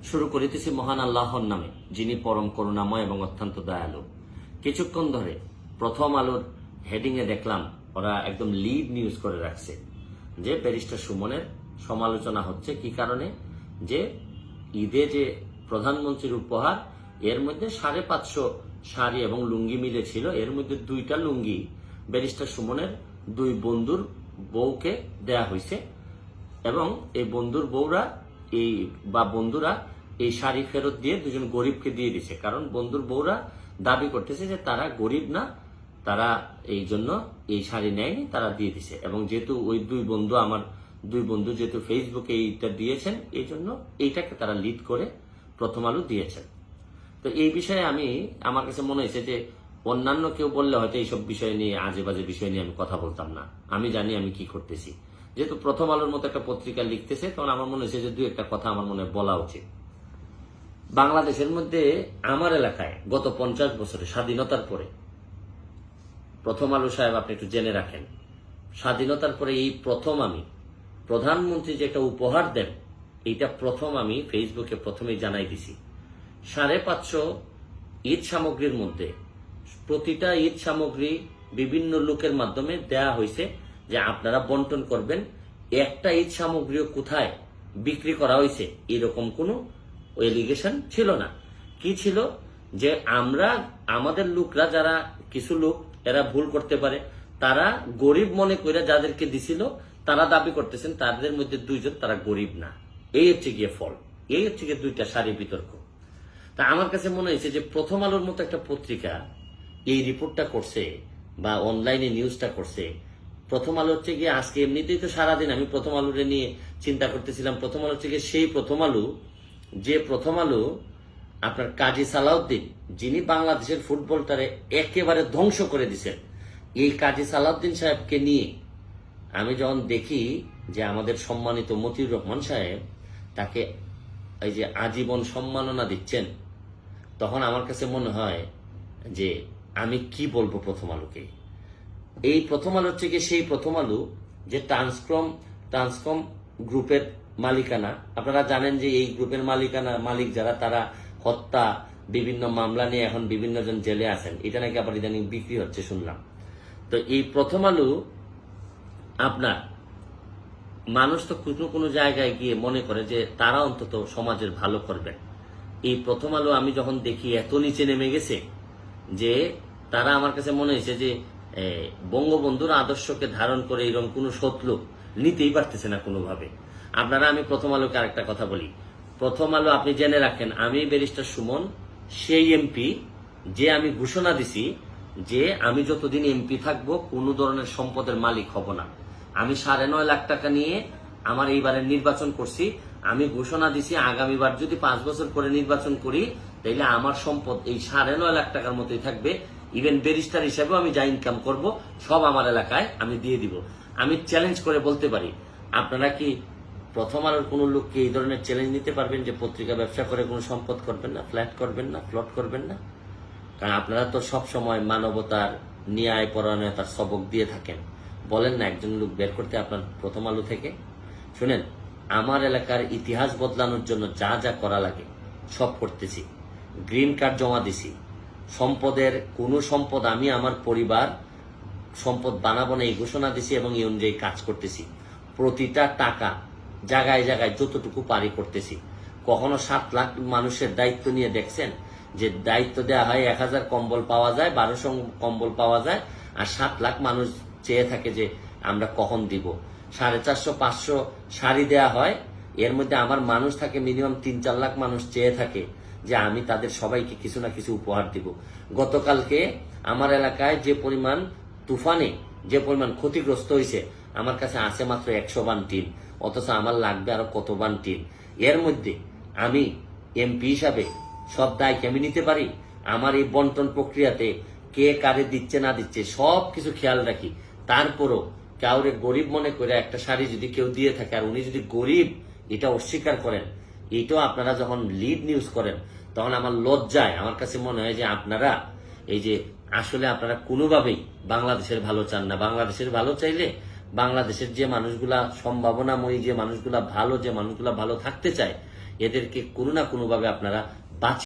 শুরু করিতেছি মহান আল্লাহর নামে, যিনি পরম করুণাময় এবং অত্যন্ত দয়ালু। কিছুক্ষণ ধরে প্রথম আলোর হেডিংয়ে দেখলাম ওরা একদম লিড নিউজ করে রাখছে যে ব্যারিস্টার সুমনের সমালোচনা হচ্ছে কি কারণে, যে ঈদে যে প্রধানমন্ত্রীর উপহার এর মধ্যে 550 শাড়ি এবং লুঙ্গি মিলে ছিল, এর মধ্যে 2টা লুঙ্গি ব্যারিস্টার সুমনের 2 বন্ধুর বউকে দেয়া হয়েছে এবং এই বন্ধুর বউরা বন্ধুরা এই শাড়ি ফেরত দিয়ে 2জন গরিবকে দিয়ে দিছে। কারণ বন্ধুর বউরা দাবি করতেছে যে তারা গরিব না, তারা এই জন্য এই শাড়ি নেয়নি, তারা দিয়ে দিছে। এবং যেহেতু ওই 2 বন্ধু, আমার 2 বন্ধু যেহেতু ফেসবুকে এইটা দিয়েছেন, এই জন্য এইটাকে তারা লিড করে প্রথম আলো দিয়েছেন। তো এই বিষয়ে আমার কাছে মনে হয়েছে যে অন্যান্য কেউ বললে হয়তো এইসব বিষয় নিয়ে, আজে বাজে বিষয় নিয়ে আমি কথা বলতাম না। আমি জানি আমি কি করতেছি। যেহেতু প্রথম আলোর মতো একটা পত্রিকা লিখতেছে, তখন আমার মনে হয়েছে যে 2-একটা কথা আমার মনে বলা উচিত। বাংলাদেশের মধ্যে আমার এলাকায় গত 50 বছরে স্বাধীনতার পরে, প্রথম আলো সাহেব আপনি একটু জেনে রাখেন, স্বাধীনতার পরে এই প্রথম আমি প্রধানমন্ত্রী যে একটা উপহার দেন, এইটা প্রথম আমি ফেসবুকে প্রথমেই জানাই দিছি। 550 ঈদ সামগ্রীর মধ্যে প্রতিটা ঈদ সামগ্রী বিভিন্ন লোকের মাধ্যমে দেয়া হয়েছে যে আপনারা বন্টন করবেন। একটা ঈদ সামগ্রীও কোথায় বিক্রি করা হয়েছে এরকম কোনো এলিগেশন ছিল না। কি ছিল যে আমাদের লোকরা, যারা কিছু লোক এরা ভুল করতে পারে, তারা গরিব মনে করে যাদেরকে দিছিল তারা দাবি করতেছেন তাদের মধ্যে 2জন তারা গরিব না। এই হচ্ছে গিয়ে ফল, এই হচ্ছে গিয়ে 2টা সারি বিতর্ক। তা আমার কাছে মনে হয়েছে যে প্রথম আলোর মতো একটা পত্রিকা এই রিপোর্টটা করছে বা অনলাইনে নিউজটা করছে। প্রথম আলো হচ্ছে গিয়ে আজকে এমনিতেই তো সারাদিন আমি প্রথম আলোরে নিয়ে চিন্তা করতেছিলাম। প্রথম আলো হচ্ছে গিয়ে সেই প্রথম আলো, যে প্রথম আলো আপনার কাজী সালাউদ্দিন, যিনি বাংলাদেশের ফুটবলটারে একেবারে ধ্বংস করে দিছেন, এই কাজী সালাউদ্দিন সাহেবকে নিয়ে আমি যখন দেখি যে আমাদের সম্মানিত মতিউর রহমান সাহেব তাকে এই যে আজীবন সম্মাননা দিচ্ছেন, তখন আমার কাছে মনে হয় যে আমি কি বলবো প্রথম আলোকে। এই প্রথম আলো হচ্ছে কি সেই প্রথম আলো যে ট্রান্সকম গ্রুপের মালিকানা। আপনারা জানেন যে এই গ্রুপের মালিক যারা, তারা হত্যা বিভিন্ন মামলা নিয়ে এখন বিভিন্ন জন জেলে আছেন। এটা নাকি আবার ইদানিং বিক্রি হচ্ছে শুনলাম। তো এই প্রথম আলো আপনার মানুষ তো কোনো জায়গায় গিয়ে মনে করে যে তারা অন্তত সমাজের ভালো করবেন। এই প্রথম আলো আমি যখন দেখি এত নিচে নেমে গেছে যে তারা, আমার কাছে মনে হয়েছে যে বঙ্গবন্ধুর আদর্শকে ধারণ করে এরকম কোনো সৎলোক নিতেই পারতেছে না কোনোভাবে। আমি প্রথম আলোকে আরেকটা কথা বলি। প্রথম আলো আপনি জেনে রাখেন, আমি ব্যারিস্টার সুমন সেই এমপি যে আমি ঘোষণা দিছি যে আমি যতদিন এমপি থাকবো কোনো ধরনের সম্পদের মালিক হব না। আমি 9.5 লাখ টাকা নিয়ে আমার এইবারের নির্বাচন করছি। আমি ঘোষণা দিছি আগামীবার যদি 5 বছর পরে নির্বাচন করি তাইলে আমার সম্পদ এই 9.5 লাখ টাকার মতোই থাকবে। ইভেন ব্যারিস্টার হিসেবেও আমি যা ইনকাম করব সব আমার এলাকায় আমি দিয়ে দিব। আমি চ্যালেঞ্জ করে বলতে পারি, আপনারা কি প্রথম আলোর কোন লোককে এই ধরনের চ্যালেঞ্জ নিতে পারবেন যে পত্রিকা ব্যবসা করে কোনো সম্পদ করবেন না, ফ্ল্যাট করবেন না, প্লট করবেন না? কারণ আপনারা তো সব সময় মানবতার, ন্যায় পরায়ণতার সবক দিয়ে থাকেন। বলেন না একজন লোক বের করতে আপনার প্রথম আলো থেকে। শুনেন, আমার এলাকার ইতিহাস বদলানোর জন্য যা যা করা লাগে সব করতেছি। গ্রিন কার্ড জমা দিছি। সম্পদের কোনো সম্পদ আমি আমার পরিবার সম্পদ বানাবো না এই ঘোষণা দিছি এবং এই অনুযায়ী কাজ করতেছি। প্রতিটা টাকা জায়গায় জায়গায় যতটুকু পারি করতেছি। কখনো 7 লাখ মানুষের দায়িত্ব নিয়ে দেখছেন যে দায়িত্ব দেওয়া হয় 1000 কম্বল পাওয়া যায়, 1200 কম্বল পাওয়া যায়, আর 7 লাখ মানুষ চেয়ে থাকে যে আমরা কখন দিব। 450-500 শাড়ি দেয়া হয়, এর মধ্যে আমার মানুষ থাকে মিনিমাম 3-4 লাখ মানুষ চেয়ে থাকে যে আমি তাদের সবাইকে কিছু না কিছু উপহার দিব। গতকালকে আমার এলাকায় যে পরিমাণ তুফানে যে পরিমাণ ক্ষতিগ্রস্ত হয়েছে, আমার কাছে আছে মাত্র 100 বান টিন, অথচ আমার লাগবে আরো কত বান টিন। এর মধ্যে আমি এমপি হিসাবে সব দায় আমি নিতে পারি? আমার এই বন্টন প্রক্রিয়াতে কে কারে দিচ্ছে না দিচ্ছে সব কিছু খেয়াল রাখি। তারপরও কাউরে গরিব মনে করে একটা শাড়ি যদি কেউ দিয়ে থাকে আর উনি যদি গরিব এটা অস্বীকার করেন, এটাও আপনারা যখন লিড নিউজ করেন তখন আমার লজ্জায় আমার কাছে মনে হয় যে আপনারা এই যে আসলে আপনারা কোনোভাবেই বাংলাদেশের ভালো চান না। বাংলাদেশের ভালো চাইলে বাংলাদেশের যে মানুষগুলা সম্ভাবনাময়ী, যে মানুষগুলা ভালো থাকতে চায়, এদেরকে কোনো না কোনোভাবে আপনারা বাঁচিয়ে